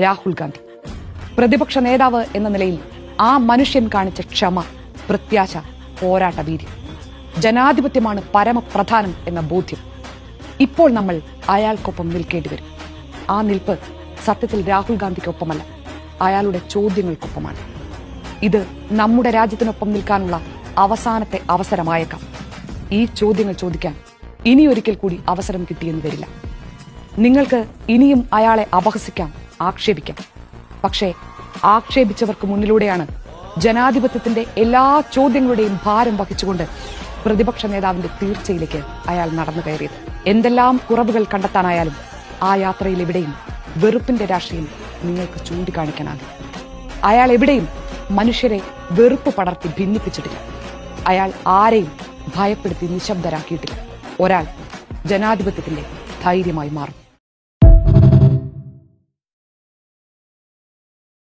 രാഹുൽ ഗാന്ധി. പ്രതിപക്ഷ നേതാവ് എന്ന നിലയിൽ ആ മനുഷ്യൻ കാണിച്ച ക്ഷമ, പ്രത്യാശ, പോരാട്ട വീര്യം, ജനാധിപത്യമാണ് പരമപ്രധാനം എന്ന ബോധ്യം. ഇപ്പോൾ നമ്മൾ അയാൾക്കൊപ്പം നിൽക്കേണ്ടി വരും. ആ നിൽപ്പ് സത്യത്തിൽ രാഹുൽ ഗാന്ധിക്കൊപ്പമല്ല, അയാളുടെ ചോദ്യങ്ങൾക്കൊപ്പമാണ്. ഇത് നമ്മുടെ രാജ്യത്തിനൊപ്പം നിൽക്കാനുള്ള അവസാനത്തെ അവസരമായേക്കാം. ഈ ചോദ്യങ്ങൾ ചോദിക്കാൻ ഇനിയൊരിക്കൽ കൂടി അവസരം കിട്ടിയെന്ന് വരില്ല. നിങ്ങൾക്ക് ഇനിയും അയാളെ അപഹസിക്കാം, ആക്ഷേപിക്കാം. പക്ഷേ ആക്ഷേപിച്ചവർക്ക് മുന്നിലൂടെയാണ് ജനാധിപത്യത്തിന്റെ എല്ലാ ചോദ്യങ്ങളുടെയും ഭാരം വഹിച്ചുകൊണ്ട് പ്രതിപക്ഷ നേതാവിന്റെ തീർച്ചയിലേക്ക് അയാൾ നടന്നു കയറിയത്. എന്തെല്ലാം കുറവുകൾ കണ്ടെത്താനായാലും ആ യാത്രയിൽ എവിടെയും വെറുപ്പിന്റെ രാഷ്ട്രീയം നിങ്ങൾക്ക് ചൂണ്ടിക്കാണിക്കാനാകും. അയാൾ എവിടെയും മനുഷ്യരെ വെറുപ്പ് പടർത്തി ഭിന്നിപ്പിച്ചിട്ടില്ല. അയാൾ ആരെയും ഭയപ്പെടുത്തി നിശബ്ദരാക്കിയിട്ടില്ല. ഒരാൾ ജനാധിപത്യത്തിന്റെ ധൈര്യമായി മാറും.